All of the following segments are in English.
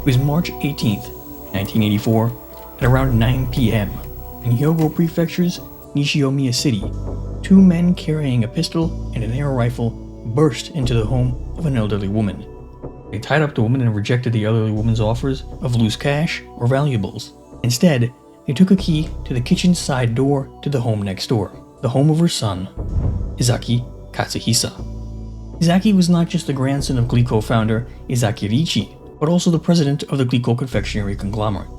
It was March 18th, 1984, at around 9 p.m. in Hyogo Prefecture's Nishinomiya City. Two men carrying a pistol and an air rifle burst into the home of an elderly woman. They tied up the woman and rejected the elderly woman's offers of loose cash or valuables. Instead, they took a key to the kitchen side door to the home next door, the home of her son, Ezaki Katsuhisa. Ezaki was not just the grandson of Glico founder Ezaki Riichi, but also the president of the Glico confectionery conglomerate.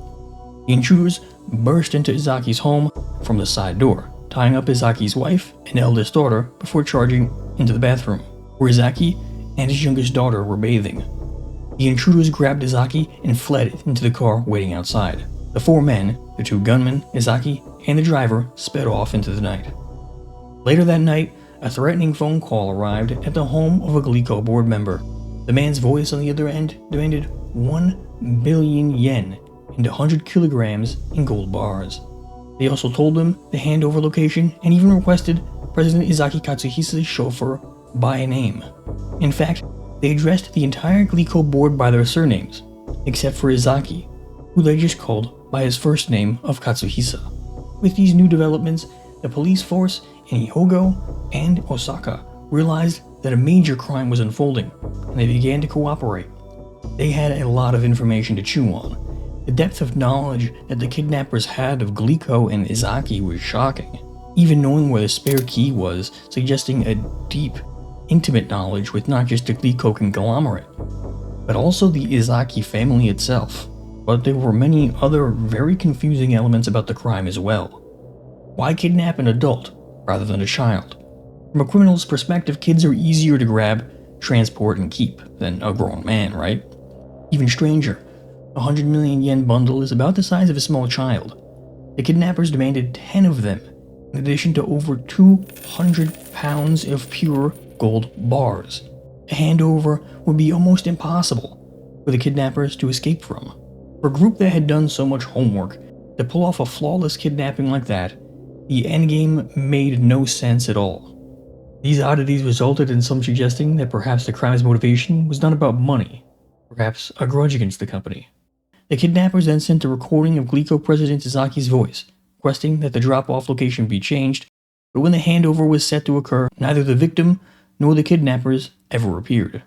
The intruders burst into Ezaki's home from the side door, tying up Ezaki's wife and eldest daughter before charging into the bathroom, where Ezaki and his youngest daughter were bathing. The intruders grabbed Ezaki and fled into the car waiting outside. The four men, the two gunmen, Ezaki, and the driver, sped off into the night. Later that night, a threatening phone call arrived at the home of a Glico board member. The man's voice on the other end demanded 1 billion yen and 100 kilograms in gold bars. They also told him the handover location and even requested President Ezaki Katsuhisa's chauffeur by name. In fact, they addressed the entire Glico board by their surnames, except for Ezaki, who they just called by his first name of Katsuhisa. With these new developments, the police force in Hyogo and Osaka realized that a major crime was unfolding, and they began to cooperate. They had a lot of information to chew on. The depth of knowledge that the kidnappers had of Glico and Ezaki was shocking. Even knowing where the spare key was, suggesting a deep, intimate knowledge with not just the Glico conglomerate, but also the Ezaki family itself. But there were many other very confusing elements about the crime as well. Why kidnap an adult rather than a child? From a criminal's perspective, kids are easier to grab, transport, and keep than a grown man, right? Even stranger, a 100 million yen bundle is about the size of a small child. The kidnappers demanded 10 of them, in addition to over 200 pounds of pure gold bars. A handover would be almost impossible for the kidnappers to escape from. For a group that had done so much homework, to pull off a flawless kidnapping like that, the endgame made no sense at all. These oddities resulted in some suggesting that perhaps the crime's motivation was not about money, perhaps a grudge against the company. The kidnappers then sent a recording of Glico President Ezaki's voice, requesting that the drop-off location be changed, but when the handover was set to occur, neither the victim nor the kidnappers ever appeared.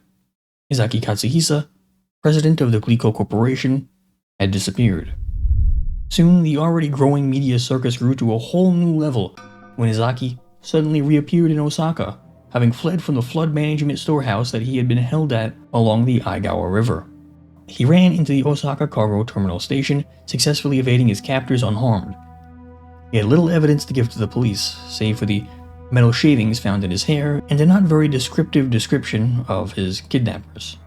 Ezaki Katsuhisa, president of the Glico Corporation, had disappeared. Soon, the already growing media circus grew to a whole new level when Ezaki suddenly reappeared in Osaka, having fled from the flood management storehouse that he had been held at along the Aigawa River. He ran into the Osaka cargo terminal station, successfully evading his captors unharmed. He had little evidence to give to the police, save for the metal shavings found in his hair and a not very descriptive description of his kidnappers.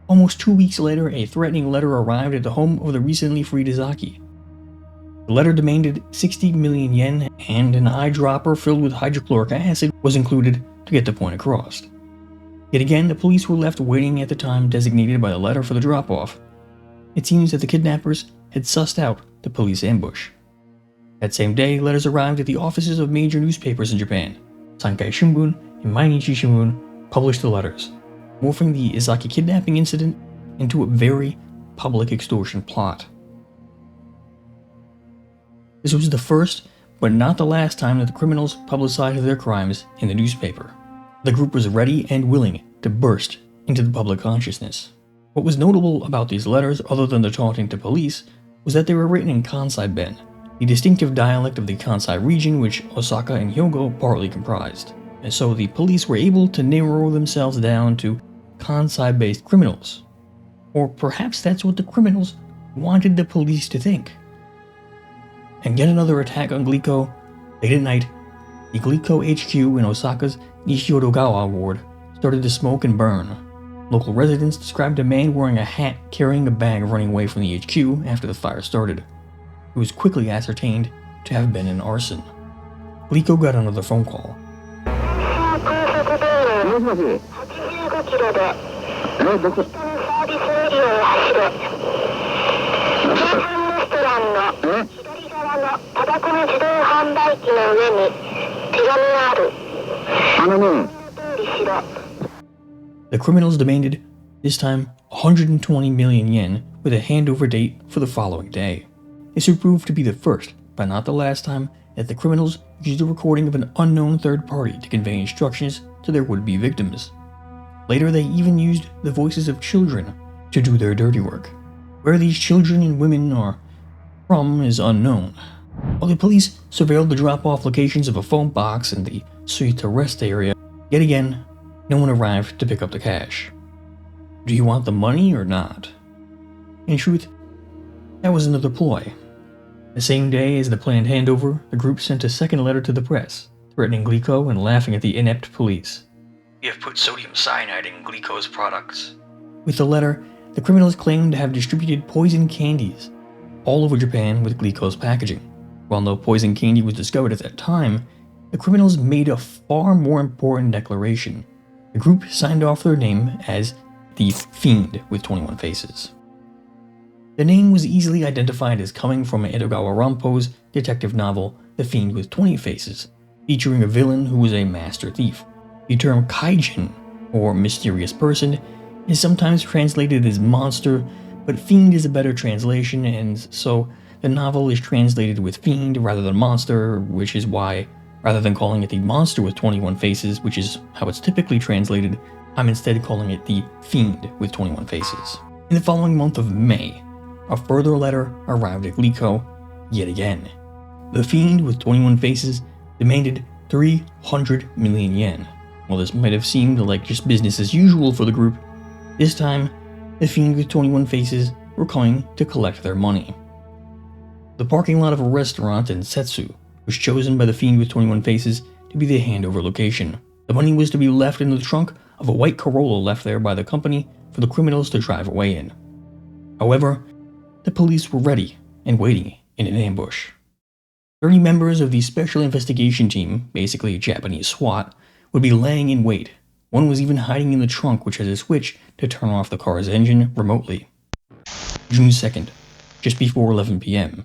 Almost 2 weeks later, a threatening letter arrived at the home of the recently freed Ezaki. The letter demanded 60 million yen, and an eyedropper filled with hydrochloric acid was included to get the point across. Yet again, the police were left waiting at the time designated by the letter for the drop-off. It seems that the kidnappers had sussed out the police ambush. That same day, letters arrived at the offices of major newspapers in Japan. Sankei Shimbun and Mainichi Shimbun published the letters, morphing the Ezaki kidnapping incident into a very public extortion plot. This was the first, but not the last time that the criminals publicized their crimes in the newspaper. The group was ready and willing to burst into the public consciousness. What was notable about these letters, other than the taunting to police, was that they were written in Kansai Ben, the distinctive dialect of the Kansai region which Osaka and Hyogo partly comprised. And so the police were able to narrow themselves down to Kansai-based criminals. Or perhaps that's what the criminals wanted the police to think. And yet another attack on Glico. Late at night, the Glico HQ in Osaka's Nishiodogawa ward started to smoke and burn. Local residents described a man wearing a hat carrying a bag running away from the HQ after the fire started. It was quickly ascertained to have been an arson. Glico got another phone call. The criminals demanded, this time, 120 million yen, with a handover date for the following day. This would prove to be the first, but not the last time, that the criminals used a recording of an unknown third party to convey instructions to their would-be victims. Later, they even used the voices of children to do their dirty work. Where these children and women are from is unknown. While the police surveilled the drop-off locations of a phone box in the Suite Rest area, yet again, no one arrived to pick up the cash. Do you want the money or not? In truth, that was another ploy. The same day as the planned handover, the group sent a second letter to the press, threatening Glico and laughing at the inept police. "We have put sodium cyanide in Glico's products." With the letter, the criminals claimed to have distributed poison candies all over Japan with Glico's packaging. While no poison candy was discovered at that time, the criminals made a far more important declaration. The group signed off their name as the Fiend with 21 Faces. The name was easily identified as coming from Edogawa Rampo's detective novel The Fiend with 20 Faces, featuring a villain who was a master thief. The term kaijin, or mysterious person, is sometimes translated as monster, but fiend is a better translation, and so the novel is translated with fiend rather than monster, which is why, rather than calling it the monster with 21 faces, which is how it's typically translated, I'm instead calling it the Fiend with 21 Faces. In the following month of May, a further letter arrived at Glico yet again. The Fiend with 21 Faces demanded 300 million yen. While this might have seemed like just business as usual for the group, this time, the Fiend with 21 Faces were coming to collect their money. The parking lot of a restaurant in Setsu was chosen by the Fiend with 21 Faces to be the handover location. The money was to be left in the trunk of a white Corolla left there by the company for the criminals to drive away in. However, the police were ready and waiting in an ambush. 30 members of the Special Investigation Team, basically a Japanese SWAT, would be laying in wait. One was even hiding in the trunk, which has a switch to turn off the car's engine remotely. June 2nd, just before 11 p.m.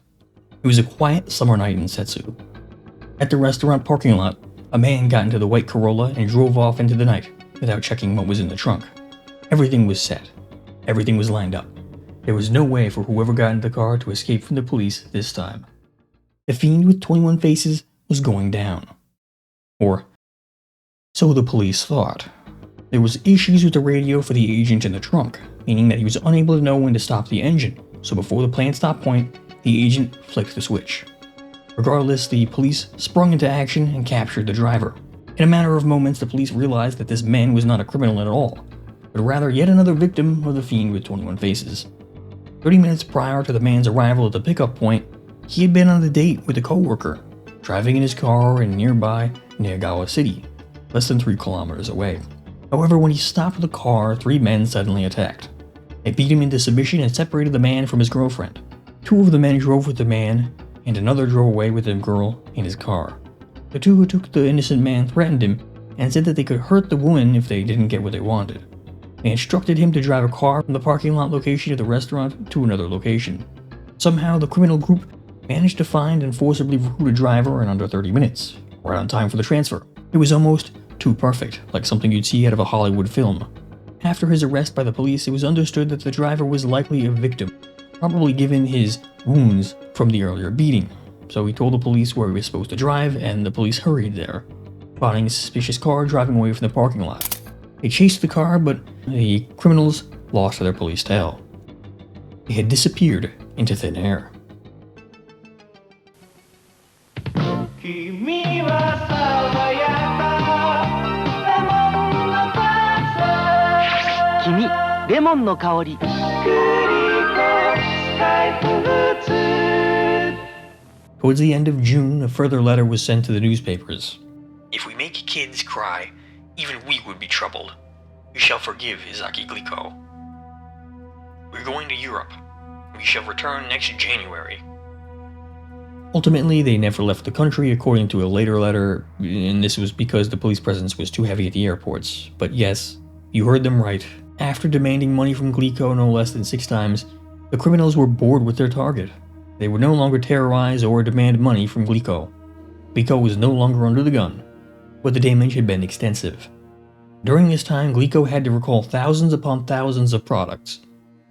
It was a quiet summer night in Setsu. At the restaurant parking lot, a man got into the white Corolla and drove off into the night without checking what was in the trunk. Everything was set. Everything was lined up. There was no way for whoever got into the car to escape from the police this time. The Fiend with 21 Faces was going down. Or so the police thought. There was issues with the radio for the agent in the trunk, meaning that he was unable to know when to stop the engine, so before the planned stop point, the agent flicked the switch. Regardless, the police sprung into action and captured the driver. In a matter of moments, the police realized that this man was not a criminal at all, but rather yet another victim of the Fiend with 21 Faces. 30 minutes prior to the man's arrival at the pickup point, he had been on a date with a coworker, driving in his car in nearby Nagagawa City, less than 3 kilometers away. However, when he stopped the car, 3 men suddenly attacked. They beat him into submission and separated the man from his girlfriend. 2 of the men drove with the man, and another drove away with the girl in his car. The 2 who took the innocent man threatened him and said that they could hurt the woman if they didn't get what they wanted. They instructed him to drive a car from the parking lot location of the restaurant to another location. Somehow, the criminal group managed to find and forcibly recruit a driver in under 30 minutes, right on time for the transfer. It was almost too perfect, like something you'd see out of a Hollywood film. After his arrest by the police, it was understood that the driver was likely a victim, probably given his wounds from the earlier beating. So he told the police where he was supposed to drive, and the police hurried there, spotting a suspicious car driving away from the parking lot. They chased the car, but the criminals lost their police tail. They had disappeared into thin air. レモンの香り Towards the end of June, a further letter was sent to the newspapers. If we make kids cry, even we would be troubled. We shall forgive Ezaki Glico. We're going to Europe. We shall return next January. Ultimately, they never left the country, according to a later letter, and this was because the police presence was too heavy at the airports. But yes, you heard them right. After demanding money from Glico no less than 6 times, the criminals were bored with their target. They would no longer terrorize or demand money from Glico. Glico was no longer under the gun, but the damage had been extensive. During this time, Glico had to recall thousands upon thousands of products.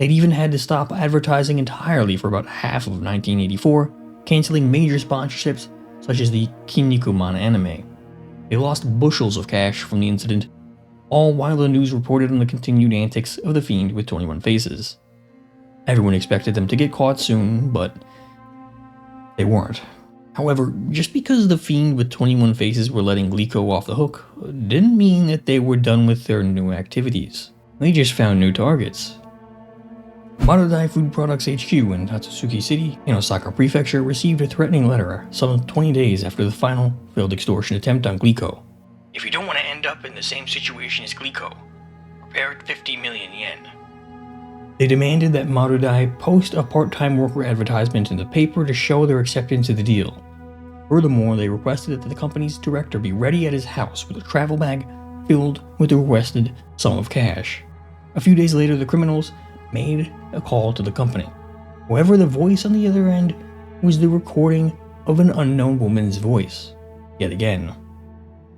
They'd even had to stop advertising entirely for about half of 1984, canceling major sponsorships such as the Kinnikuman anime. They lost bushels of cash from the incident, all while the news reported on the continued antics of the Fiend with 21 Faces. Everyone expected them to get caught soon, but they weren't. However, just because the Fiend with 21 Faces were letting Glico off the hook didn't mean that they were done with their new activities. They just found new targets. Marudai Food Products HQ in Tatsuki City in Osaka Prefecture received a threatening letter some 20 days after the final failed extortion attempt on Glico. If you don't want to end up in the same situation as Glico, prepare 50 million yen. They demanded that Marudai post a part-time worker advertisement in the paper to show their acceptance of the deal. Furthermore, they requested that the company's director be ready at his house with a travel bag filled with the requested sum of cash. A few days later, the criminals made a call to the company. However, the voice on the other end was the recording of an unknown woman's voice. Yet again.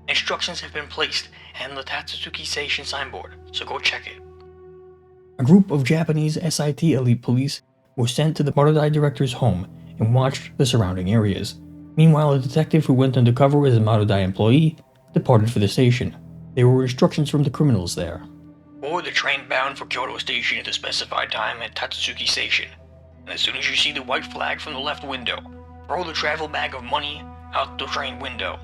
Instructions have been placed and the Tatsuki Station signboard, so go check it. A group of Japanese SIT elite police were sent to the Marudai director's home and watched the surrounding areas. Meanwhile, a detective who went undercover as a Marudai employee departed for the station. There were instructions from the criminals there. Board the train bound for Kyoto Station at the specified time at Tatsuki Station. And as soon as you see the white flag from the left window, throw the travel bag of money out the train window.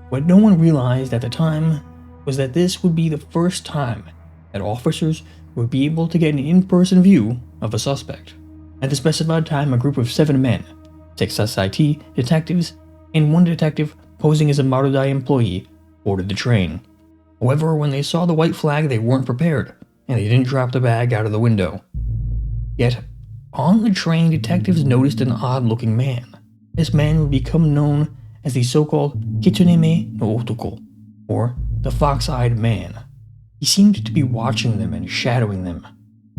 What no one realized at the time was that this would be the first time that officers would be able to get an in-person view of a suspect. At the specified time, a group of 7 men, 6 SIT detectives, and 1 detective posing as a Marudai employee, boarded the train. However, when they saw the white flag, they weren't prepared, and they didn't drop the bag out of the window. Yet, on the train, detectives noticed an odd-looking man. This man would become known as the so-called Kitsuneme no Otoko, or the fox-eyed man. He seemed to be watching them and shadowing them,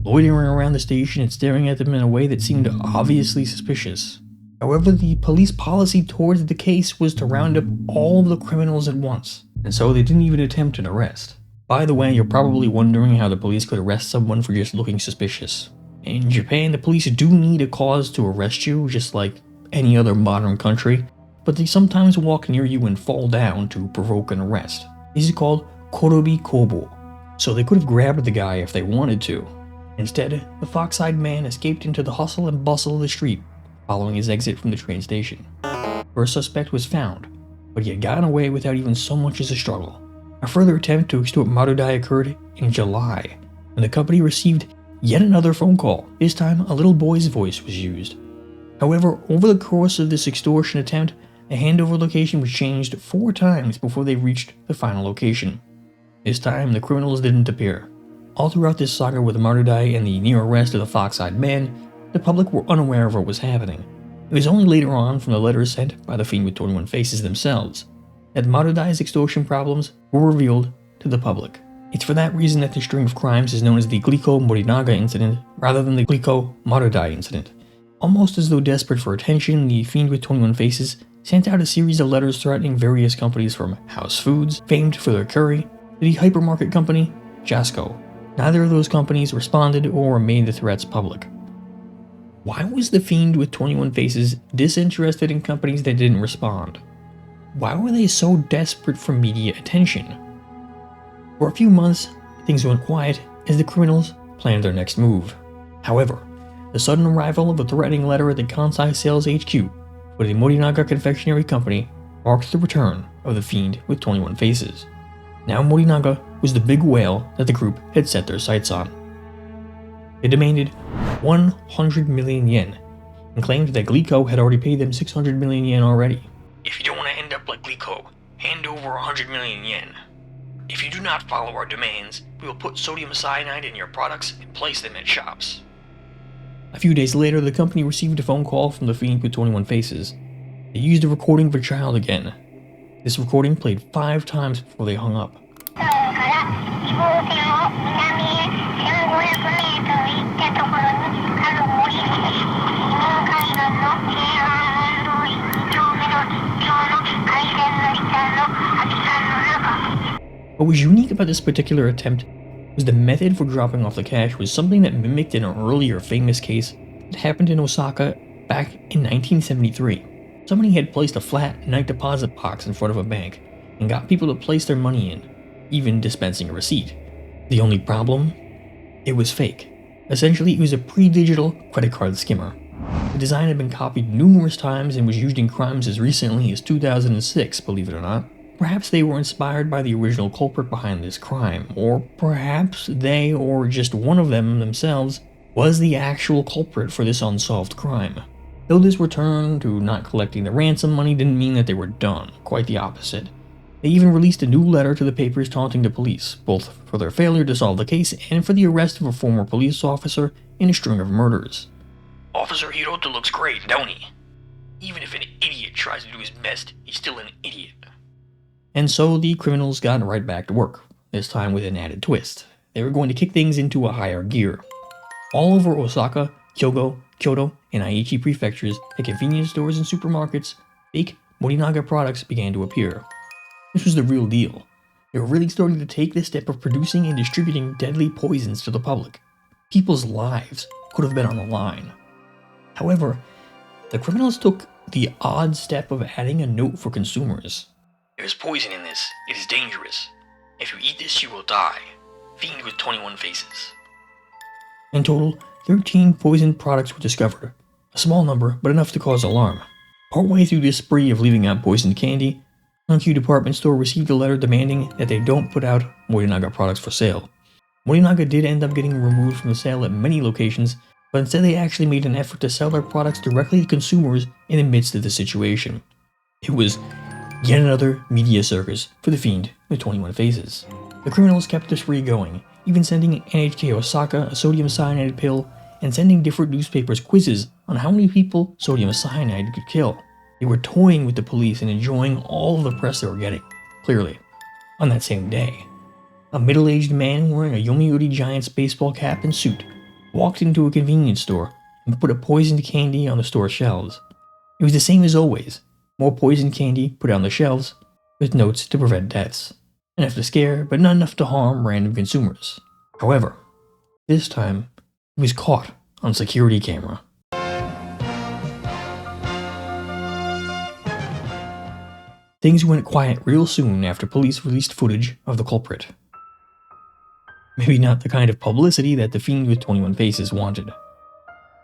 loitering around the station and staring at them in a way that seemed obviously suspicious. However, the police policy towards the case was to round up all of the criminals at once, and so they didn't even attempt an arrest. By the way, you're probably wondering how the police could arrest someone for just looking suspicious. In Japan, the police do need a cause to arrest you, just like any other modern country, but they sometimes walk near you and fall down to provoke an arrest. This is called korobi kobo, so they could have grabbed the guy if they wanted to. Instead, the fox-eyed man escaped into the hustle and bustle of the street, following his exit from the train station. First suspect was found, but he had gotten away without even so much as a struggle. A further attempt to extort Marudai occurred in July, when the company received yet another phone call. This time, a little boy's voice was used. However, over the course of this extortion attempt, the handover location was changed 4 times before they reached the final location. This time, the criminals didn't appear. All throughout this saga with Marudai and the near arrest of the fox-eyed man, the public were unaware of what was happening. It was only later on, from the letters sent by the Fiend with 21 Faces themselves, that Marudai's extortion problems were revealed to the public. It's for that reason that the string of crimes is known as the Glico-Morinaga Incident rather than the Glico-Marudai Incident. Almost as though desperate for attention, the Fiend with 21 Faces sent out a series of letters threatening various companies from House Foods, famed for their curry, to the hypermarket company Jasco. Neither of those companies responded or made the threats public. Why was the Fiend with 21 Faces disinterested in companies that didn't respond? Why were they so desperate for media attention? For a few months, things went quiet as the criminals planned their next move. However, the sudden arrival of a threatening letter at the Kansai sales HQ for the Morinaga Confectionery Company marked the return of the Fiend with 21 Faces. Now Morinaga was the big whale that the group had set their sights on. They demanded 100 million yen and claimed that Glico had already paid them 600 million yen already. If you don't want to end up like Glico, hand over 100 million yen. If you do not follow our demands, we will put sodium cyanide in your products and place them in shops. A few days later, the company received a phone call from the Fiend with 21 Faces. They used a recording of a child again. This recording played 5 times before they hung up. What was unique about this particular attempt was the method for dropping off the cash was something that mimicked an earlier famous case that happened in Osaka back in 1973. Somebody had placed a flat night deposit box in front of a bank and got people to place their money in, even dispensing a receipt. The only problem? It was fake. Essentially, it was a pre-digital credit card skimmer. The design had been copied numerous times and was used in crimes as recently as 2006, believe it or not. Perhaps they were inspired by the original culprit behind this crime, or perhaps they, or just one of them themselves, was the actual culprit for this unsolved crime. Though this return to not collecting the ransom money didn't mean that they were done, quite the opposite. They even released a new letter to the papers taunting the police, both for their failure to solve the case and for the arrest of a former police officer in a string of murders. Officer Hiroto looks great, don't he? Even if an idiot tries to do his best, he's still an idiot. And so the criminals got right back to work, this time with an added twist. They were going to kick things into a higher gear. All over Osaka, Hyogo, Kyoto, and Aichi prefectures, at convenience stores and supermarkets, fake Morinaga products began to appear. This was the real deal. They were really starting to take the step of producing and distributing deadly poisons to the public. People's lives could have been on the line. However, the criminals took the odd step of adding a note for consumers. There's poison in this. It is dangerous. If you eat this, you will die. Fiend with 21 faces. In total, 13 poisoned products were discovered. A small number, but enough to cause alarm. Partway through this spree of leaving out poisoned candy, Hankyu department store received a letter demanding that they don't put out Morinaga products for sale. Morinaga did end up getting removed from the sale at many locations, but instead they actually made an effort to sell their products directly to consumers in the midst of the situation. It was yet another media circus for the Fiend with 21 faces. The criminals kept the spree going, even sending NHK Osaka a sodium cyanide pill and sending different newspapers quizzes on how many people sodium cyanide could kill. They were toying with the police and enjoying all of the press they were getting. Clearly, on that same day, a middle-aged man wearing a Yomiuri Giants baseball cap and suit walked into a convenience store and put a poisoned candy on the store shelves. It was the same as always. More poisoned candy put on the shelves, with notes to prevent deaths. Enough to scare, but not enough to harm random consumers. However, this time, he was caught on security camera. Things went quiet real soon after police released footage of the culprit. Maybe not the kind of publicity that the Fiend with 21 faces wanted.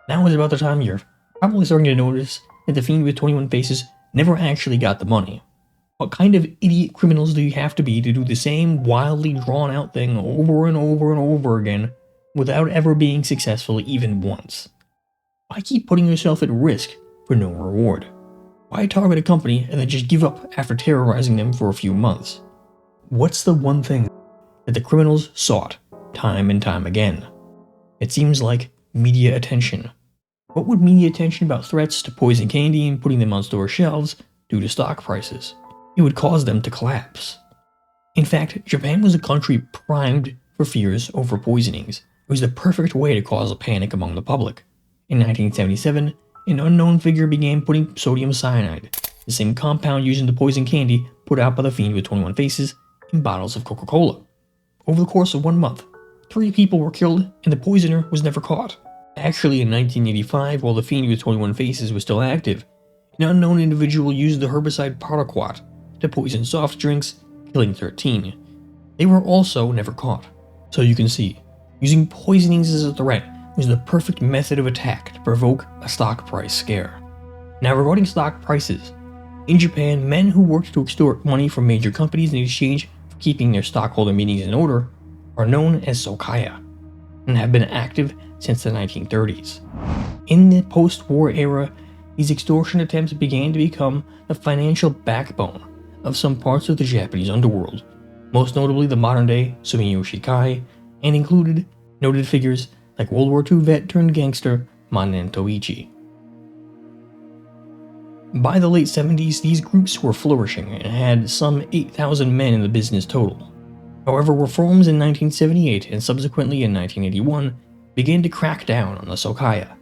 Now is about the time you're probably starting to notice that the Fiend with 21 faces never actually got the money. What kind of idiot criminals do you have to be to do the same wildly drawn out thing over and over and over again without ever being successful even once? Why keep putting yourself at risk for no reward? Why target a company and then just give up after terrorizing them for a few months? What's the one thing that the criminals sought time and time again? It seems like media attention. What would media attention about threats to poison candy and putting them on store shelves do to stock prices? It would cause them to collapse. In fact, Japan was a country primed for fears over poisonings. It was the perfect way to cause a panic among the public. In 1977, an unknown figure began putting sodium cyanide, the same compound used in the poison candy put out by the Fiend with 21 faces, in bottles of Coca-Cola. Over the course of 1 month, 3 people were killed and the poisoner was never caught. Actually, in 1985, while the Fiend with 21 faces was still active, an unknown individual used the herbicide paraquat to poison soft drinks, killing 13. They were also never caught. So you can see, using poisonings as a threat was the perfect method of attack to provoke a stock price scare. Now regarding stock prices, in Japan, men who worked to extort money from major companies in exchange for keeping their stockholder meetings in order are known as sokaya, and have been active since the 1930s. In the post-war era, these extortion attempts began to become the financial backbone of some parts of the Japanese underworld, most notably the modern-day Sumiyoshi Kai, and included noted figures like World War II vet turned gangster Manen Toichi. By the late 70s, these groups were flourishing and had some 8,000 men in the business total. However, reforms in 1978 and subsequently in 1981 began to crack down on the sokaya,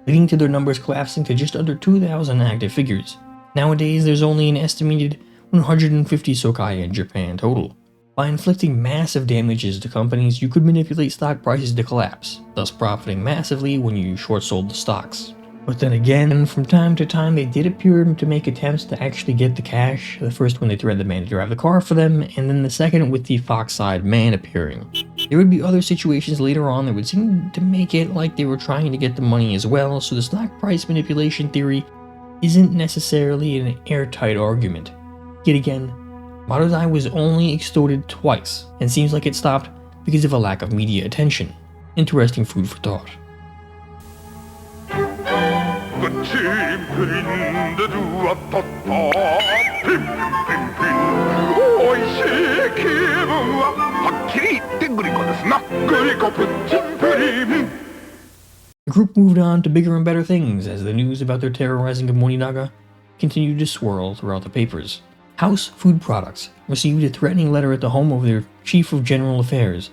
leading to their numbers collapsing to just under 2,000 active figures. Nowadays, there's only an estimated 150 sokaya in Japan total. By inflicting massive damages to companies, you could manipulate stock prices to collapse, thus profiting massively when you short-sold the stocks. But then again, from time to time, they did appear to make attempts to actually get the cash. The first when they threatened the man to drive the car for them, and then the second with the fox-eyed man appearing. There would be other situations later on that would seem to make it like they were trying to get the money as well, so the stock price manipulation theory isn't necessarily an airtight argument. Yet again, Marudai was only extorted twice, and seems like it stopped because of a lack of media attention. Interesting food for thought. The group moved on to bigger and better things as the news about their terrorizing of Morinaga continued to swirl throughout the papers. House Food Products received a threatening letter at the home of their Chief of General Affairs,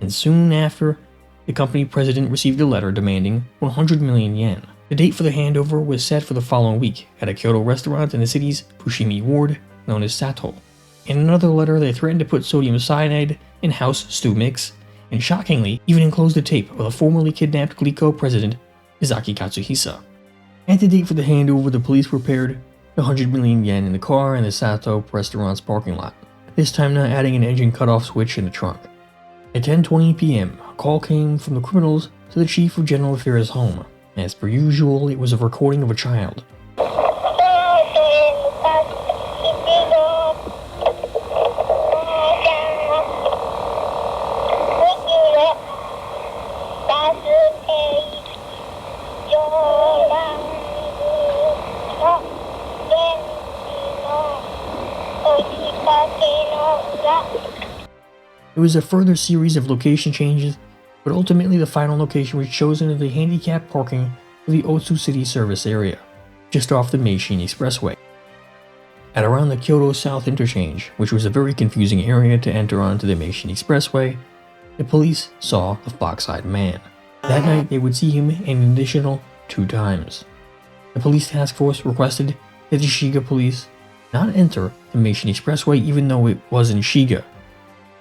and soon after, the company president received a letter demanding 100 million yen. The date for the handover was set for the following week at a Kyoto restaurant in the city's Fushimi ward known as Sato. In another letter, they threatened to put sodium cyanide in house stew mix, and shockingly, even enclosed a tape of the formerly kidnapped Glico president Ezaki Katsuhisa. At the date for the handover, the police prepared 100 million yen in the car in the Sato restaurant's parking lot, this time not adding an engine cutoff switch in the trunk. At 10:20 p.m., a call came from the criminals to the Chief of General Affairs' home. As per usual, it was a recording of a child. It was a further series of location changes, but ultimately the final location was chosen as the handicapped parking for the Otsu City service area, just off the Meishin Expressway. At around the Kyoto South interchange, which was a very confusing area to enter onto the Meishin Expressway, the police saw the fox-eyed man. That night they would see him an additional 2 times. The police task force requested that the Shiga police not enter the Meishin Expressway even though it was in Shiga.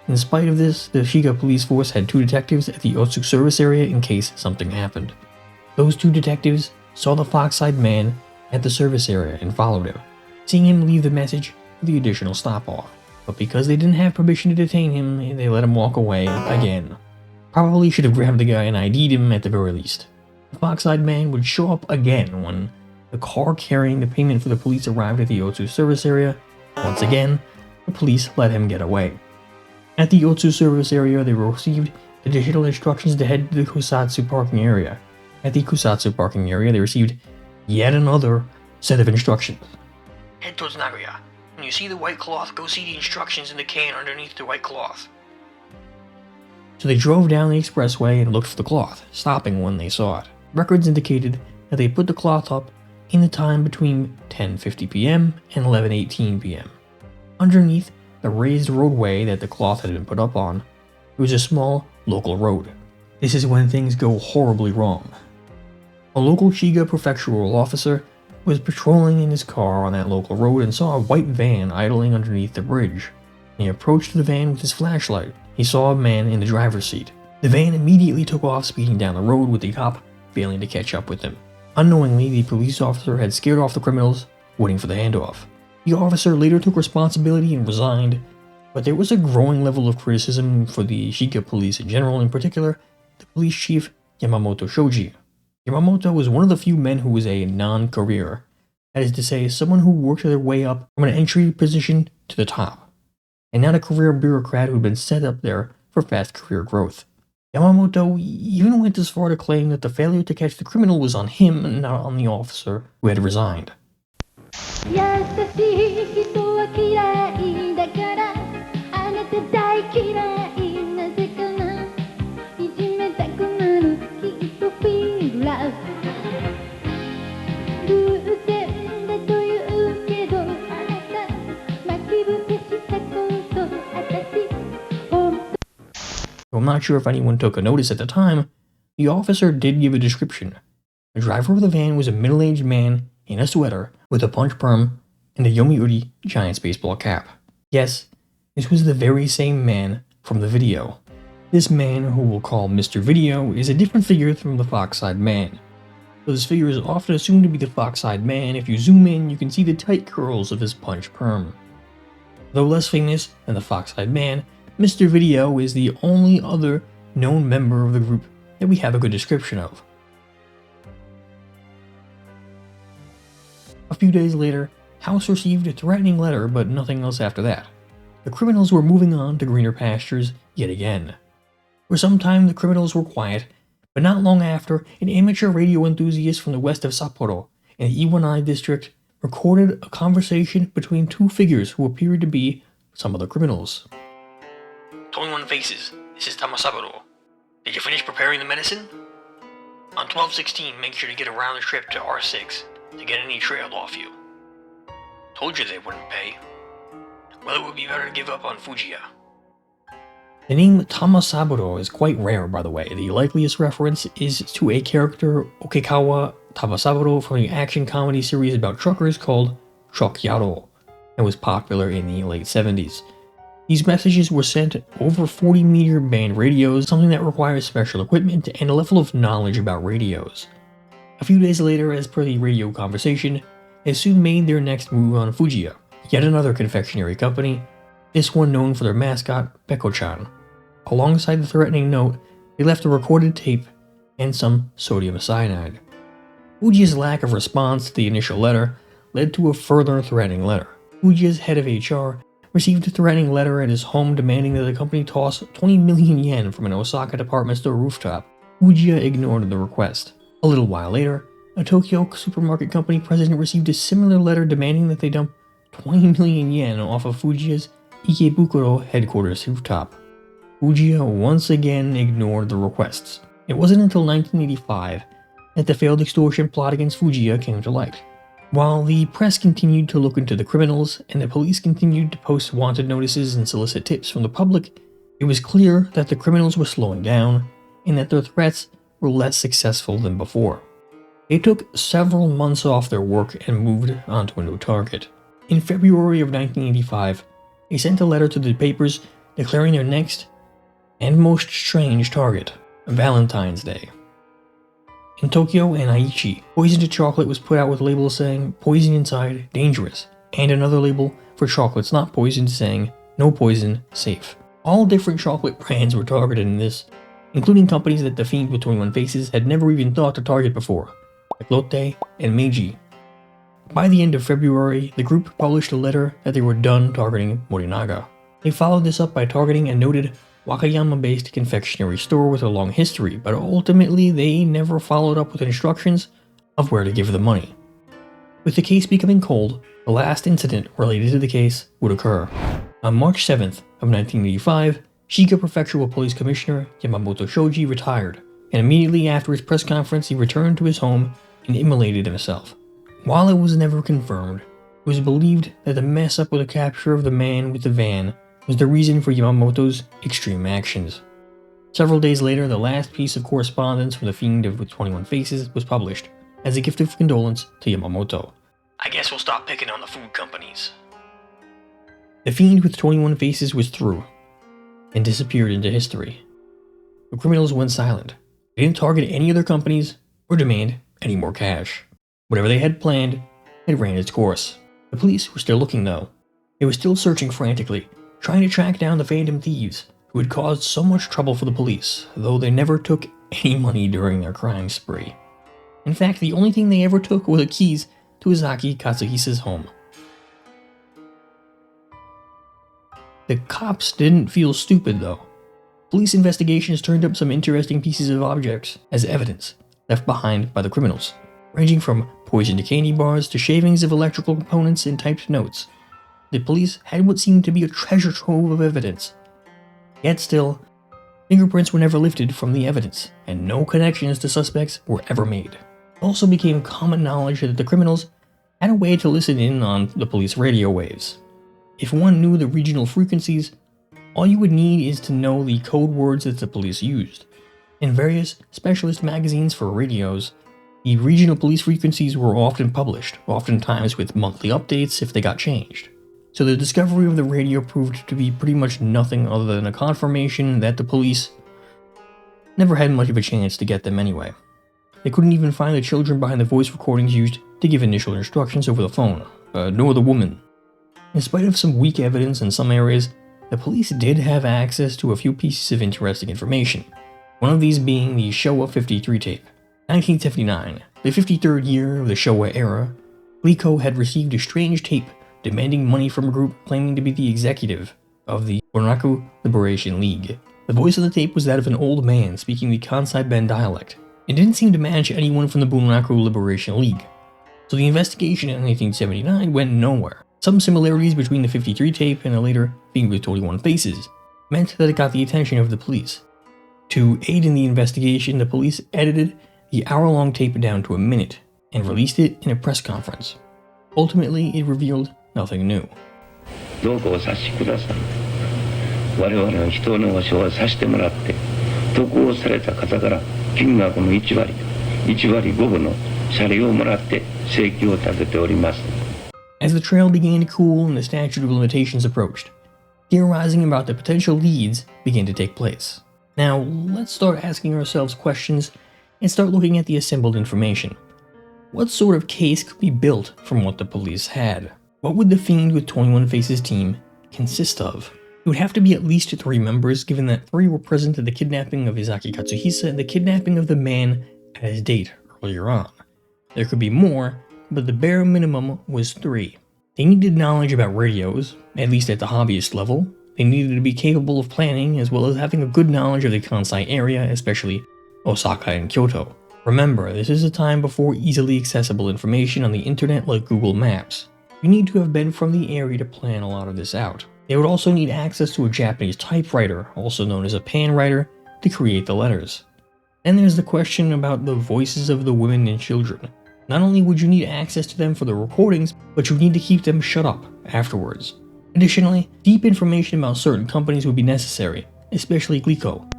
In spite of this, the Shiga police force had 2 detectives at the Otsu service area in case something happened. Those 2 detectives saw the fox-eyed man at the service area and followed him, seeing him leave the message for the additional stop-off. But because they didn't have permission to detain him, they let him walk away again. Probably should have grabbed the guy and ID'd him at the very least. The fox-eyed man would show up again when the car carrying the payment for the police arrived at the Otsu service area. Once again, the police let him get away. At the Otsu service area, they received additional instructions to head to the Kusatsu parking area. At the Kusatsu parking area, they received yet another set of instructions. Head towards Nagoya. When you see the white cloth, go see the instructions in the can underneath the white cloth. So they drove down the expressway and looked for the cloth, stopping when they saw it. Records indicated that they put the cloth up in the time between 10:50 p.m. and 11:18 p.m. Underneath the raised roadway that the cloth had been put up on, it was a small local road. This is when things go horribly wrong. A local Shiga prefectural officer was patrolling in his car on that local road and saw a white van idling underneath the bridge. He approached the van with his flashlight. He saw a man in the driver's seat. The van immediately took off, speeding down the road, with the cop failing to catch up with him. Unknowingly, the police officer had scared off the criminals, waiting for the handoff. The officer later took responsibility and resigned, but there was a growing level of criticism for the Shiga police in general, in particular, the police chief Yamamoto Shoji. Yamamoto was one of the few men who was a non-career, that is to say, someone who worked their way up from an entry position to the top, and not a career bureaucrat who had been set up there for fast career growth. Yamamoto even went as far to claim that the failure to catch the criminal was on him and not on the officer who had resigned. I'm not sure if anyone took a notice at the time. The officer did give a description. The driver of the van was a middle-aged man in a sweater with a punch perm and a Yomiuri Giants baseball cap. Yes, This was the very same man from the video. This man, who we'll call Mr. Video, is a different figure from the Fox-Eyed Man. Though this figure is often assumed to be the Fox-Eyed Man, if you zoom in, you can see the tight curls of his punch perm. Though less famous than the Fox-Eyed Man, Mr. Video is the only other known member of the group that we have a good description of. A few days later, House received a threatening letter, but nothing else after that. The criminals were moving on to greener pastures yet again. For some time, the criminals were quiet, but not long after, an amateur radio enthusiast from the west of Sapporo, in the Iwanai district, recorded a conversation between two figures who appeared to be some of the criminals. 21 Faces, this is Tamasaburo. Did you finish preparing the medicine? On 12/16, make sure to get a round trip to R6 to get any trail off you. Told you they wouldn't pay. Well, it would be better to give up on Fujiya. The name Tamasaburo is quite rare, by the way. The likeliest reference is to a character, Okikawa Tamasaburo, from the action comedy series about truckers called Truck Yaro, and was popular in the late 70s. These messages were sent over 40-meter band radios, something that requires special equipment and a level of knowledge about radios. A few days later, as per the radio conversation, they soon made their next move on Fujiya, yet another confectionery company, this one known for their mascot, Beko-chan. Alongside the threatening note, they left a recorded tape and some sodium cyanide. Fujiya's lack of response to the initial letter led to a further threatening letter. Fujiya's head of HR received a threatening letter at his home demanding that the company toss 20 million yen from an Osaka department store rooftop. Fujiya ignored the request. A little while later, a Tokyo supermarket company president received a similar letter demanding that they dump 20 million yen off of Fujiya's Ikebukuro headquarters rooftop. Fujiya once again ignored the requests. It wasn't until 1985 that the failed extortion plot against Fujiya came to light. While the press continued to look into the criminals and the police continued to post wanted notices and solicit tips from the public, it was clear that the criminals were slowing down and that their threats were less successful than before. They took several months off their work and moved on to a new target. In February of 1985, they sent a letter to the papers declaring their next and most strange target, Valentine's Day. In Tokyo and Aichi, poisoned chocolate was put out with labels saying "poison inside, dangerous," and another label for chocolates not poisoned saying "no poison, safe." All different chocolate brands were targeted in this, including companies that the Fiend with 21 Faces had never even thought to target before, like Lotte and Meiji. By the end of February, the group published a letter that they were done targeting Morinaga. They followed this up by targeting a noted Wakayama-based confectionery store with a long history, but ultimately they never followed up with instructions of where to give the money. With the case becoming cold, the last incident related to the case would occur. On March 7th of 1985, Shiga Prefectural Police Commissioner Yamamoto Shoji retired, and immediately after his press conference he returned to his home and immolated himself. While it was never confirmed, it was believed that the mess up with the capture of the man with the van was the reason for Yamamoto's extreme actions. Several days later, the last piece of correspondence from the Fiend with 21 Faces was published, as a gift of condolence to Yamamoto. I guess we'll stop picking on the food companies. The Fiend with 21 Faces was through, and disappeared into history. The criminals went silent. They didn't target any other companies, or demand any more cash. Whatever they had planned, it ran its course. The police were still looking though. They were still searching frantically, trying to track down the phantom thieves who had caused so much trouble for the police, though they never took any money during their crime spree. In fact, the only thing they ever took were the keys to Ezaki Katsuhisa's home. The cops didn't feel stupid though. Police investigations turned up some interesting pieces of objects as evidence left behind by the criminals, ranging from poisoned candy bars to shavings of electrical components and typed notes. The police had what seemed to be a treasure trove of evidence. Yet still, fingerprints were never lifted from the evidence, and no connections to suspects were ever made. It also became common knowledge that the criminals had a way to listen in on the police radio waves. If one knew the regional frequencies, all you would need is to know the code words that the police used. In various specialist magazines for radios, the regional police frequencies were often published, oftentimes with monthly updates if they got changed. So the discovery of the radio proved to be pretty much nothing other than a confirmation that the police never had much of a chance to get them anyway. They couldn't even find the children behind the voice recordings used to give initial instructions over the phone, nor the woman. In spite of some weak evidence in some areas, the police did have access to a few pieces of interesting information. One of these being the Showa 53 tape. 1979, the 53rd year of the Showa era, Glico had received a strange tape demanding money from a group claiming to be the executive of the Bunraku Liberation League. The voice of the tape was that of an old man speaking the Kansai Ben dialect, and didn't seem to match anyone from the Bunraku Liberation League. So the investigation in 1979 went nowhere. Some similarities between the 53 tape and a later Fiend with 21 Faces meant that it got the attention of the police. To aid in the investigation, the police edited the hour-long tape down to a minute and released it in a press conference. Ultimately, it revealed nothing new. どうかお察しください。我々の人の書をさせてもらって、渡航された方から金額の1割5分の謝礼をもらって請求を立てております。 As the trail began to cool and the statute of limitations approached, theorizing about the potential leads began to take place. Now, let's start asking ourselves questions and start looking at the assembled information. What sort of case could be built from what the police had? What would the Fiend with 21 Faces team consist of? It would have to be at least 3 members, given that 3 were present at the kidnapping of Ezaki Katsuhisa and the kidnapping of the man at his date earlier on. There could be more, but the bare minimum was 3. They needed knowledge about radios, at least at the hobbyist level. They needed to be capable of planning, as well as having a good knowledge of the Kansai area, especially Osaka and Kyoto. Remember, this is a time before easily accessible information on the internet like Google Maps. You need to have been from the area to plan a lot of this out. They would also need access to a Japanese typewriter, also known as a pan writer, to create the letters. Then there's the question about the voices of the women and children. Not only would you need access to them for the recordings, but you need to keep them shut up afterwards. Additionally, deep information about certain companies would be necessary, especially Glico.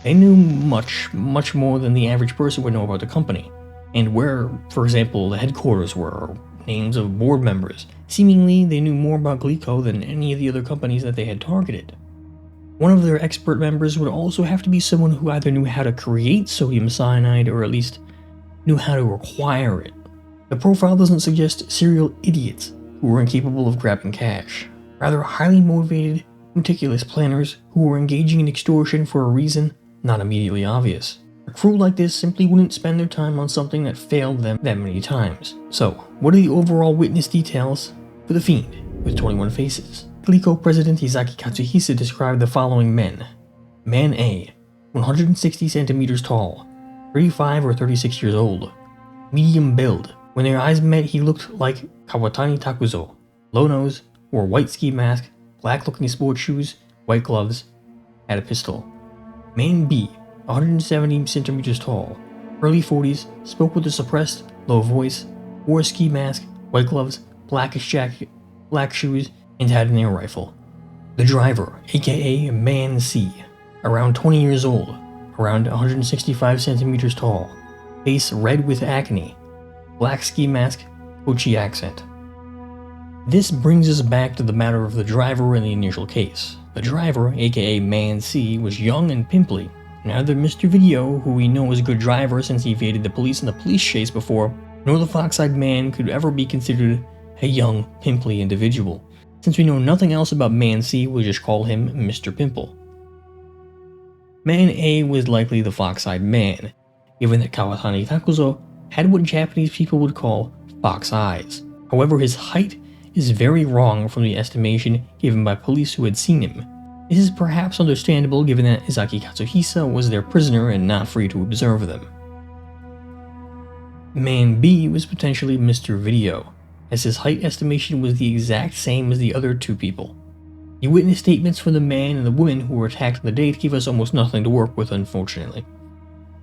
They knew much more than the average person would know about the company, and where, for example, the headquarters were, or names of board members. Seemingly, they knew more about Glico than any of the other companies that they had targeted. One of their expert members would also have to be someone who either knew how to create sodium cyanide or at least knew how to acquire it. The profile doesn't suggest serial idiots who were incapable of grabbing cash, rather highly motivated, meticulous planners who were engaging in extortion for a reason not immediately obvious. A crew like this simply wouldn't spend their time on something that failed them that many times. So, what are the overall witness details for the Fiend with 21 Faces? Glico President Ezaki Katsuhisa described the following men. Man A, 160 centimeters tall, 35 or 36 years old, medium build. When their eyes met, he looked like Kawatani Takuzo. Low nose, wore white ski mask, black looking sports shoes, white gloves, had a pistol. Man B, 170 centimeters tall, early 40s, spoke with a suppressed, low voice, wore a ski mask, white gloves, blackish jacket, black shoes, and had an air rifle. The driver, aka Man C, around 20 years old, around 165 centimeters tall, face red with acne, black ski mask, Kochi accent. This brings us back to the matter of the driver in the initial case. The driver, aka Man C, was young and pimply. Neither Mr. Video, who we know is a good driver since he evaded the police in the police chase before, nor the fox-eyed man could ever be considered a young, pimply individual. Since we know nothing else about Man C, we'll just call him Mr. Pimple. Man A was likely the fox-eyed man, given that Kawatani Takuzo had what Japanese people would call fox eyes. However, his height is very wrong from the estimation given by police who had seen him. This is perhaps understandable given that Ezaki Katsuhisa was their prisoner and not free to observe them. Man B was potentially Mr. Video, as his height estimation was the exact same as the other 2 people. The witness statements from the man and the woman who were attacked on the date give us almost nothing to work with, unfortunately.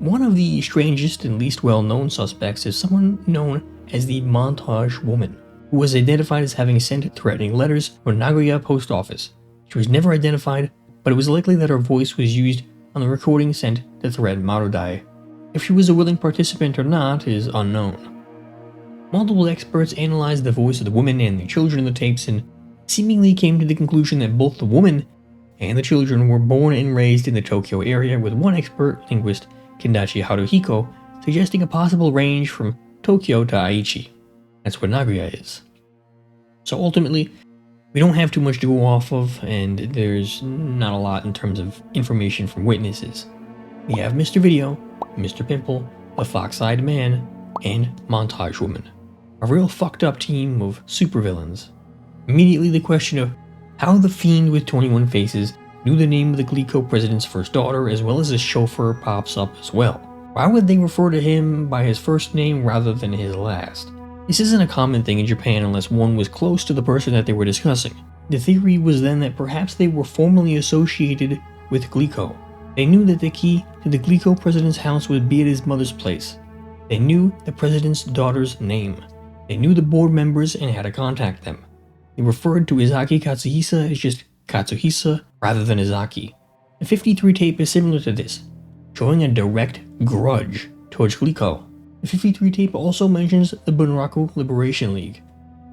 One of the strangest and least well-known suspects is someone known as the Montage Woman, who was identified as having sent threatening letters from Nagoya post office. She was never identified, but it was likely that her voice was used on the recording sent to threaten Marudai. If she was a willing participant or not is unknown. Multiple experts analyzed the voice of the women and the children in the tapes, and seemingly came to the conclusion that both the woman and the children were born and raised in the Tokyo area, with one expert linguist, Kendachi Haruhiko, suggesting a possible range from Tokyo to Aichi. That's where Nagoya is. So ultimately, we don't have too much to go off of, and there's not a lot in terms of information from witnesses. We have Mr. Video, Mr. Pimple, the Fox-Eyed Man, and Montage Woman. A real fucked up team of supervillains. Immediately the question of how the Fiend with 21 faces knew the name of the Glico president's first daughter as well as his chauffeur pops up as well. Why would they refer to him by his first name rather than his last? This isn't a common thing in Japan unless one was close to the person that they were discussing. The theory was then that perhaps they were formerly associated with Glico. They knew that the key to the Glico president's house would be at his mother's place. They knew the president's daughter's name. They knew the board members and how to contact them. They referred to Ezaki Katsuhisa as just Katsuhisa rather than Ezaki. The 53 tape is similar to this, showing a direct grudge towards Glico. The 53 tape also mentions the Bunraku Liberation League,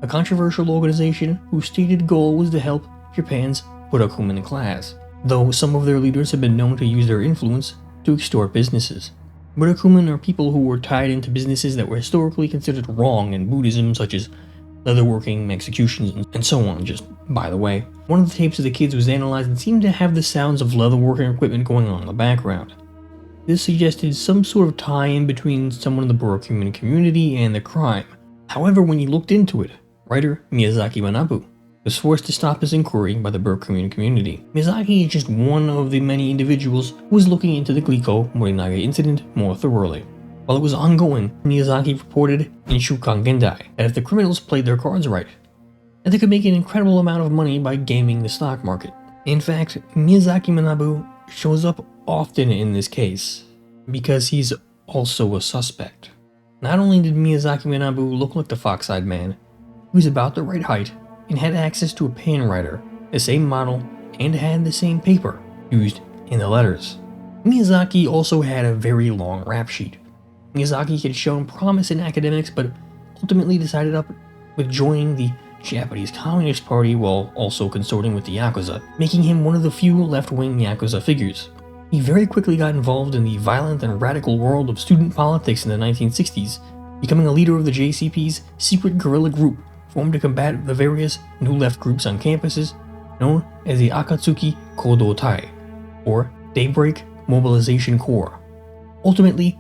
a controversial organization whose stated goal was to help Japan's Burakumin class, though some of their leaders have been known to use their influence to extort businesses. Burakumin are people who were tied into businesses that were historically considered wrong in Buddhism, such as leatherworking, executions, and so on. Just by the way, one of the tapes of the kids was analyzed and seemed to have the sounds of leatherworking equipment going on in the background. This suggested some sort of tie-in between someone in the Burakumin community and the crime. However, when you looked into it, writer Miyazaki Manabu was forced to stop his inquiry by the Burakumin community. Miyazaki is just one of the many individuals who was looking into the Glico-Morinaga Incident more thoroughly. While it was ongoing, Miyazaki reported in Shukan Gendai that if the criminals played their cards right, that they could make an incredible amount of money by gaming the stock market. In fact, Miyazaki Manabu shows up often in this case, because he's also a suspect. Not only did Miyazaki Manabu look like the Fox-Eyed Man, he was about the right height and had access to a pen writer, the same model, and had the same paper used in the letters. Miyazaki also had a very long rap sheet. Miyazaki had shown promise in academics, but ultimately decided up with joining the Japanese Communist Party while also consorting with the Yakuza, making him one of the few left-wing Yakuza figures. He very quickly got involved in the violent and radical world of student politics in the 1960s, becoming a leader of the JCP's secret guerrilla group formed to combat the various new left groups on campuses, known as the Akatsuki Kodo Tai, or Daybreak Mobilization Corps. Ultimately,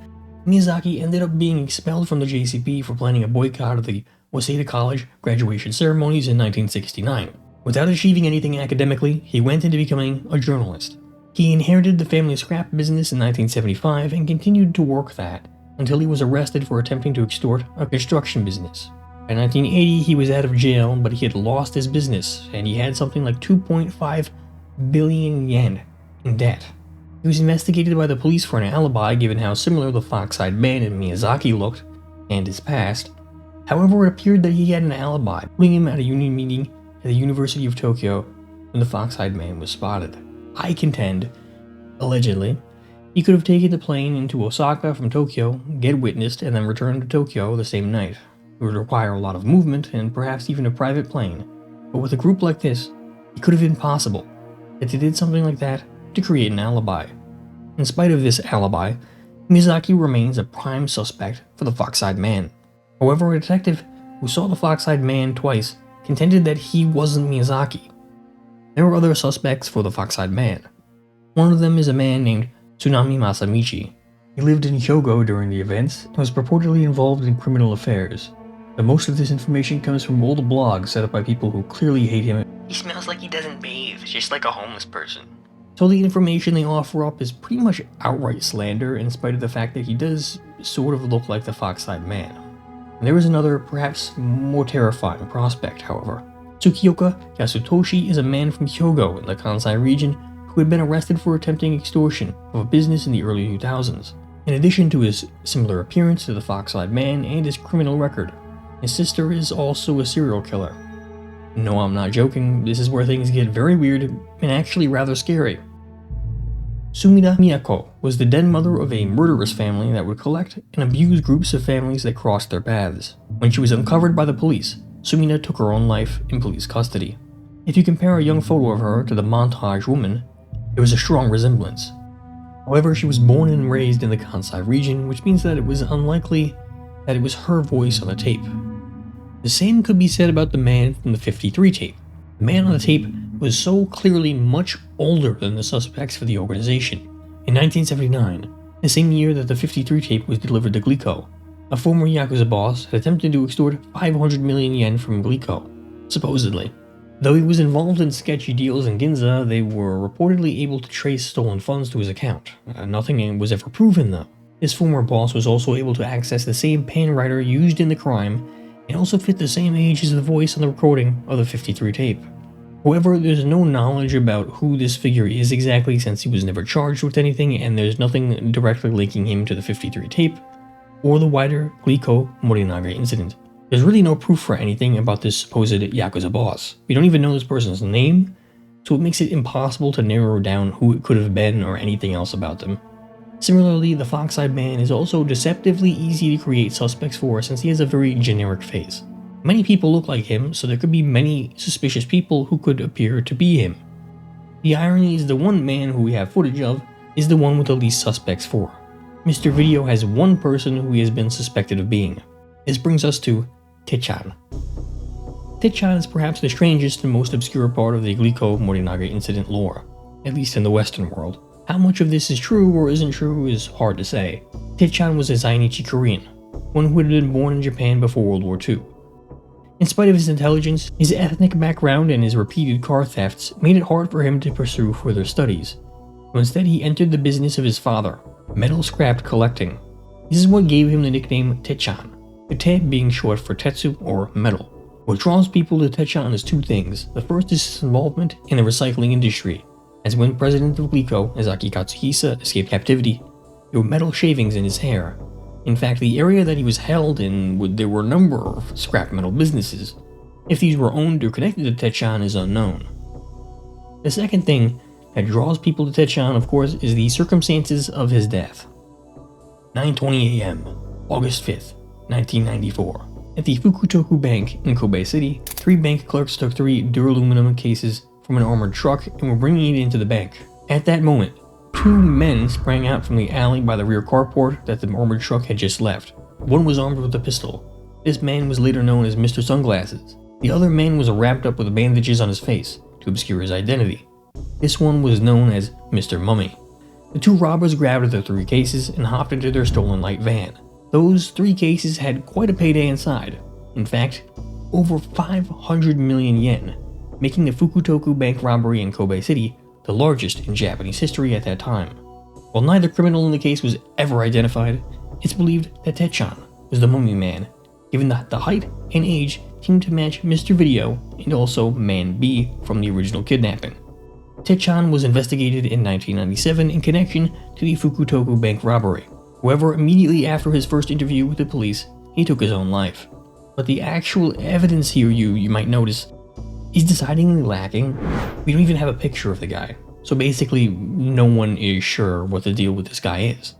Miyazaki ended up being expelled from the JCP for planning a boycott of the Waseda College graduation ceremonies in 1969. Without achieving anything academically, he went into becoming a journalist. He inherited the family scrap business in 1975 and continued to work that until he was arrested for attempting to extort a construction business. By 1980, he was out of jail, but he had lost his business, and he had something like 2.5 billion yen in debt. He was investigated by the police for an alibi, given how similar the Fox-Eyed Man and Miyazaki looked, and his past. However, it appeared that he had an alibi, putting him at a union meeting at the University of Tokyo when the Fox-Eyed Man was spotted. I contend, allegedly, he could have taken the plane into Osaka from Tokyo, get witnessed, and then returned to Tokyo the same night. It would require a lot of movement and perhaps even a private plane, but with a group like this, it could have been possible that they did something like that to create an alibi. In spite of this alibi, Miyazaki remains a prime suspect for the Fox-Eyed Man. However, a detective who saw the Fox-Eyed Man twice contended that he wasn't Miyazaki. There were other suspects for the Fox-Eyed Man. One of them is a man named Tsunami Masamichi. He lived in Hyogo during the events and was purportedly involved in criminal affairs. But most of this information comes from old blogs set up by people who clearly hate him. He smells like he doesn't bathe, just like a homeless person. So the information they offer up is pretty much outright slander, in spite of the fact that he does sort of look like the Fox-Eyed Man. And there is another, perhaps more terrifying prospect, however. Tsukioka Yasutoshi is a man from Hyogo in the Kansai region who had been arrested for attempting extortion of a business in the early 2000s. In addition to his similar appearance to the Fox-Eyed Man and his criminal record, his sister is also a serial killer. No, I'm not joking, this is where things get very weird and actually rather scary. Sumida Miyako was the den mother of a murderous family that would collect and abuse groups of families that crossed their paths. When she was uncovered by the police, Sumida took her own life in police custody. If you compare a young photo of her to the montage woman, there was a strong resemblance. However, she was born and raised in the Kansai region, which means that it was unlikely that it was her voice on the tape. The same could be said about the man from the 53 tape. The man on the tape was so clearly much older than the suspects for the organization. In 1979, the same year that the 53 tape was delivered to Glico, a former Yakuza boss had attempted to extort 500 million yen from Glico, supposedly. Though he was involved in sketchy deals in Ginza, they were reportedly able to trace stolen funds to his account. Nothing was ever proven, though. His former boss was also able to access the same pen writer used in the crime, and also fit the same age as the voice on the recording of the 53 tape. However, there's no knowledge about who this figure is exactly, since he was never charged with anything, and there's nothing directly linking him to the 53 tape or the wider Glico-Morinaga incident. There's really no proof for anything about this supposed Yakuza boss. We don't even know this person's name, so it makes it impossible to narrow down who it could have been or anything else about them. Similarly, the Foxside Man is also deceptively easy to create suspects for, since he has a very generic face. Many people look like him, so there could be many suspicious people who could appear to be him. The irony is the one man who we have footage of is the one with the least suspects for. Mr. Video has one person who he has been suspected of being. This brings us to Te-chan. Te-chan is perhaps the strangest and most obscure part of the Glico-Morinaga incident lore, at least in the Western world. How much of this is true or isn't true is hard to say. Te-chan was a Zainichi Korean, one who had been born in Japan before World War II. In spite of his intelligence, his ethnic background and his repeated car thefts made it hard for him to pursue further studies. So instead, he entered the business of his father, metal scrap collecting. This is what gave him the nickname Te-chan, the Te being short for Tetsu or metal. What draws people to Te-chan is two things. The first is his involvement in the recycling industry, as when president of Glico, Ezaki Katsuhisa, escaped captivity, there were metal shavings in his hair. In fact, the area that he was held in, there were a number of scrap metal businesses. If these were owned or connected to Te-chan is unknown. The second thing that draws people to Te-chan, of course, is the circumstances of his death. 9:20 a.m., August 5th, 1994. At the Fukutoku Bank in Kobe City, 3 bank clerks took 3 duraluminum cases from an armored truck and were bringing it into the bank. At that moment, 2 men sprang out from the alley by the rear carport that the armored truck had just left. One was armed with a pistol. This man was later known as Mr. Sunglasses. The other man was wrapped up with bandages on his face to obscure his identity. This one was known as Mr. Mummy. The 2 robbers grabbed the 3 cases and hopped into their stolen light van. Those 3 cases had quite a payday inside. In fact, over 500 million yen, making the Fukutoku Bank robbery in Kobe City the largest in Japanese history at that time. While neither criminal in the case was ever identified, it's believed that Te-chan was the Mummy Man, given that the height and age seemed to match Mr. Video and also Man B from the original Kidnapping. Te-chan was investigated in 1997 in connection to the Fukutoku Bank robbery. However, immediately after his first interview with the police, he took his own life. But the actual evidence here, you might notice, is decidedly lacking. We don't even have a picture of the guy, so basically no one is sure what the deal with this guy is.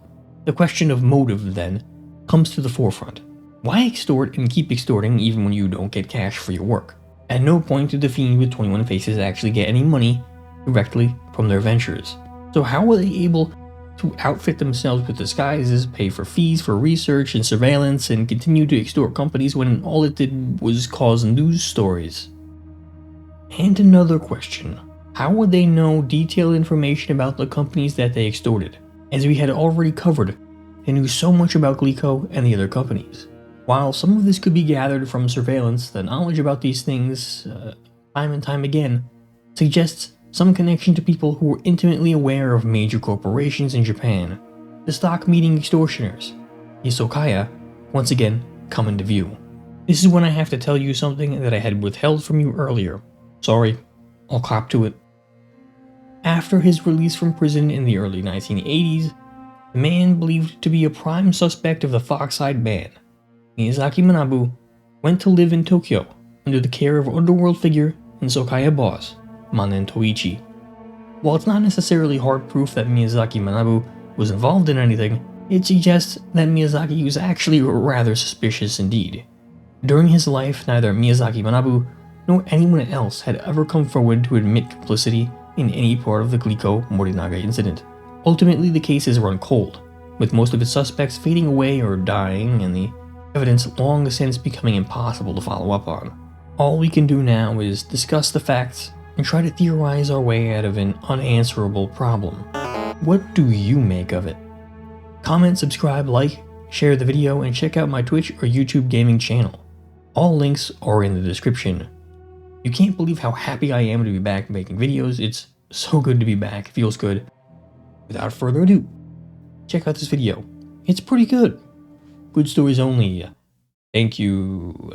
The question of motive, then, comes to the forefront. Why extort and keep extorting even when you don't get cash for your work? At no point did the Fiend with 21 Faces actually get any money directly from their ventures. So how were they able to outfit themselves with disguises, pay for fees for research and surveillance, and continue to extort companies when all it did was cause news stories? And another question, how would they know detailed information about the companies that they extorted? As we had already covered, they knew so much about Glico and the other companies. While some of this could be gathered from surveillance, the knowledge about these things, time and time again, suggests some connection to people who were intimately aware of major corporations in Japan. The stock meeting extortioners, the Izokaya, once again come into view. This is when I have to tell you something that I had withheld from you earlier. Sorry, I'll cop to it. After his release from prison in the early 1980s, the man believed to be a prime suspect of the Foxside Man, Ezaki Manabu, went to live in Tokyo under the care of underworld figure and Izokaya boss, Manen Toichi. While it's not necessarily hard proof that Miyazaki Manabu was involved in anything, it suggests that Miyazaki was actually rather suspicious indeed. During his life, neither Miyazaki Manabu nor anyone else had ever come forward to admit complicity in any part of the Glico-Morinaga incident. Ultimately, the case is run cold, with most of its suspects fading away or dying, and the evidence long since becoming impossible to follow up on. All we can do now is discuss the facts and try to theorize our way out of an unanswerable problem. What do you make of it? Comment, subscribe, like, share the video, and check out my Twitch or YouTube gaming channel. All links are in the description. You can't believe how happy I am to be back making videos. It's so good to be back. It feels good. Without further ado, check out this video. It's pretty good. Good stories only. Thank you.